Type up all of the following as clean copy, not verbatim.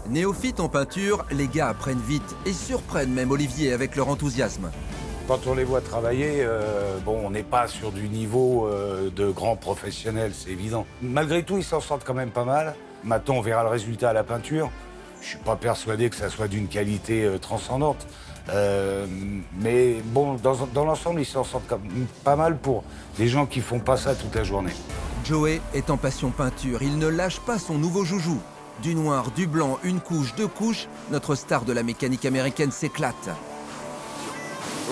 Néophytes en peinture, les gars apprennent vite et surprennent même Olivier avec leur enthousiasme. Quand on les voit travailler, bon, on n'est pas sur du niveau de grands professionnels, c'est évident. Malgré tout, ils s'en sortent quand même pas mal. Maintenant, on verra le résultat à la peinture. Je suis pas persuadé que ça soit d'une qualité transcendante. Mais bon, dans l'ensemble, ils s'en sortent quand même pas mal pour des gens qui font pas ça toute la journée. Joey est en passion peinture, il ne lâche pas son nouveau joujou. Du noir, du blanc, une couche, deux couches, notre star de la mécanique américaine s'éclate.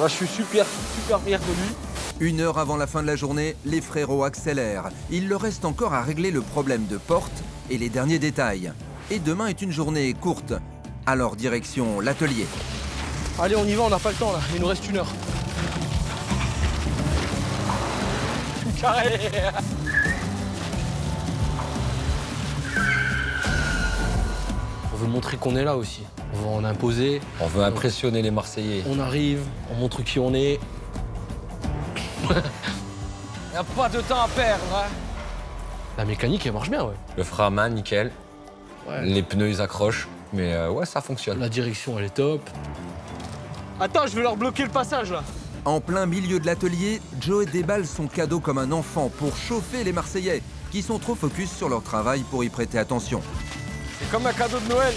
Là, je suis super fier de lui. 1 heure avant la fin de la journée, les frérots accélèrent. Il leur reste encore à régler le problème de porte et les derniers détails. Et demain est une journée courte. Alors direction l'atelier. Allez, on y va, on n'a pas le temps là, il nous reste 1 heure. Carré. On veut montrer qu'on est là aussi. On veut en imposer. On veut impressionner les Marseillais. On arrive, on montre qui on est. Y a pas de temps à perdre, hein. La mécanique, elle marche bien, ouais. Le frein à main, nickel. Ouais. Les pneus, ils accrochent. Mais ouais, ça fonctionne. La direction, elle est top. Attends, je vais leur bloquer le passage, là. En plein milieu de l'atelier, Joey déballe son cadeau comme un enfant pour chauffer les Marseillais, qui sont trop focus sur leur travail pour y prêter attention. C'est comme un cadeau de Noël.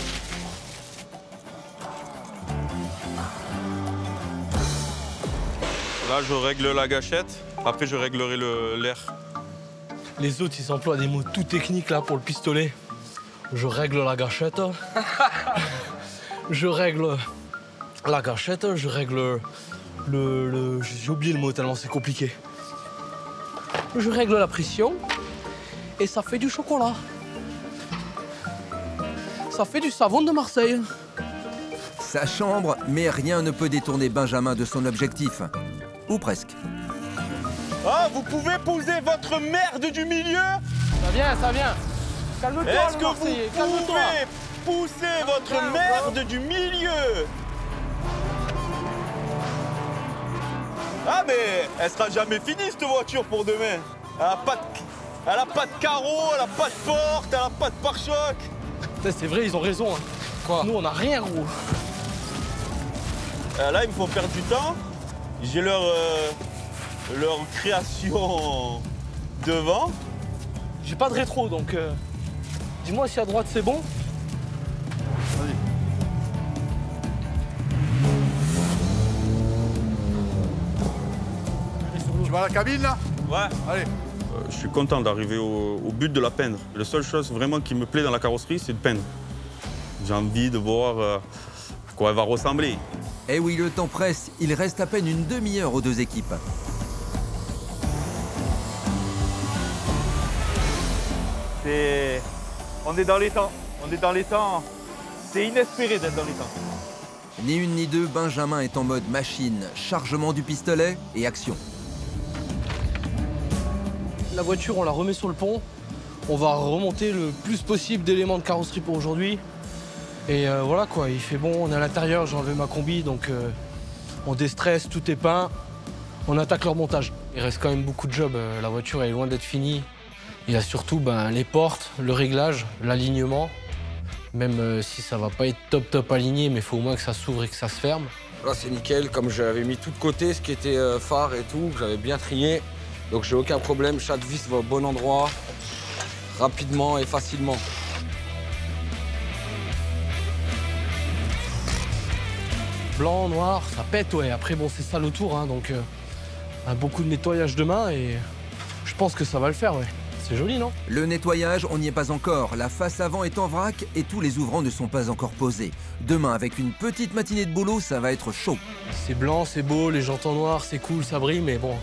Là, je règle la gâchette. Après, je réglerai l'air. Les autres, ils emploient des mots tout techniques, là, pour le pistolet. Je règle la gâchette. Je règle la gâchette. Je règle j'ai oublié le mot tellement c'est compliqué. Je règle la pression. Et ça fait du chocolat. Ça fait du savon de Marseille. Sa chambre, mais rien ne peut détourner Benjamin de son objectif. Ou presque. Ah, vous pouvez poser votre merde du milieu? Ça vient, ça vient. Calme-toi, Est-ce le que Marseillais, vous calme-toi. pouvez pousser votre merde du milieu? Ah, mais elle sera jamais finie, cette voiture, pour demain. Elle a pas de carreaux, elle a pas de porte, elle a pas de pare-choc. C'est vrai, ils ont raison. Hein. Quoi? Nous, on n'a rien, gros. Là, ils me font perdre du temps. J'ai leur création devant. J'ai pas de rétro, donc dis-moi si à droite c'est bon. Vas-y. Tu vas à la cabine, là? Ouais. Allez. Je suis content d'arriver au but de la peindre. La seule chose vraiment qui me plaît dans la carrosserie, c'est de peindre. J'ai envie de voir à quoi elle va ressembler. Eh oui, le temps presse, il reste à peine une demi-heure aux deux équipes. On est dans les temps. On est dans les temps. C'est inespéré d'être dans les temps. Ni une ni deux, Benjamin est en mode machine, chargement du pistolet et action. La voiture, on la remet sur le pont. On va remonter le plus possible d'éléments de carrosserie pour aujourd'hui. Et voilà quoi, il fait bon, on est à l'intérieur, j'ai enlevé ma combi, donc on déstresse, tout est peint. On attaque leur montage. Il reste quand même beaucoup de job, la voiture elle est loin d'être finie. Il y a surtout les portes, le réglage, l'alignement. Même si ça va pas être top aligné, mais il faut au moins que ça s'ouvre et que ça se ferme. Là, c'est nickel. Comme j'avais mis tout de côté, ce qui était phare et tout, que j'avais bien trié. Donc, j'ai aucun problème. Chaque vis va au bon endroit, rapidement et facilement. Blanc, noir, ça pète, ouais. Après, bon, c'est ça le tour, hein, donc beaucoup de nettoyage demain et je pense que ça va le faire, ouais. C'est joli, non? Le nettoyage, on n'y est pas encore. La face avant est en vrac et tous les ouvrants ne sont pas encore posés. Demain, avec une petite matinée de boulot, ça va être chaud. C'est blanc, c'est beau, les jantes en noir, c'est cool, ça brille, mais bon,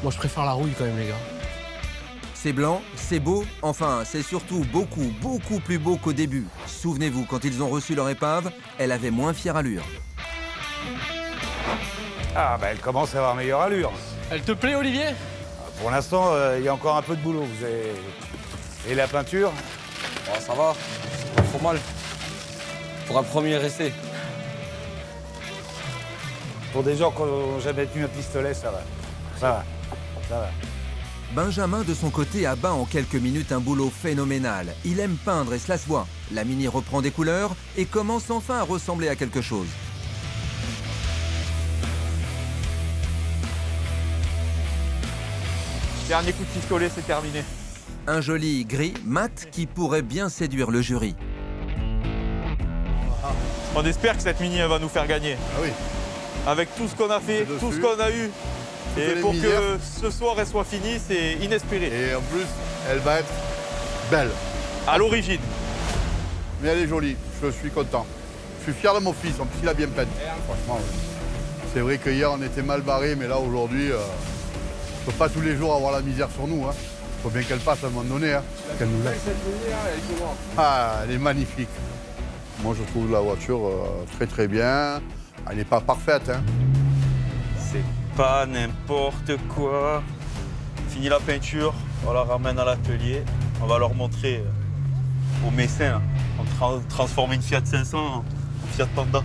moi je préfère la rouille quand même, les gars. C'est blanc, c'est beau, enfin, c'est surtout beaucoup plus beau qu'au début. Souvenez-vous, quand ils ont reçu leur épave, elle avait moins fière allure. Ah, bah, elle commence à avoir meilleure allure. Elle te plaît, Olivier? Pour l'instant, il y a encore un peu de boulot. Et la peinture? Oh, ça va, c'est pas trop mal. Pour un premier essai. Pour des gens qui n'ont jamais tenu un pistolet, ça va. Ça va. Benjamin, de son côté, abat en quelques minutes un boulot phénoménal. Il aime peindre et cela se voit. La Mini reprend des couleurs et commence enfin à ressembler à quelque chose. Dernier coup de pistolet, c'est terminé. Un joli gris mat qui pourrait bien séduire le jury. On espère que cette Mini elle va nous faire gagner. Ah oui. Avec tout ce qu'on a fait, tout ce qu'on a eu. Et les pour misères. que ce soir elle soit finie, c'est inespéré. Et en plus, elle va être belle. À l'origine. Mais elle est jolie, je suis content. Je suis fier de mon fils, en plus il a bien peint. Franchement, oui. C'est vrai que hier on était mal barré, mais là aujourd'hui, on ne peut pas tous les jours avoir la misère sur nous. Il faut bien qu'elle passe à un moment donné. Qu'elle nous laisse. Ah, elle est magnifique. Moi je trouve la voiture très très bien. Elle n'est pas parfaite. C'est pas n'importe quoi. Fini la peinture, on la ramène à l'atelier. On va leur montrer aux Messins. On transforme une Fiat 500 en Fiat Panda.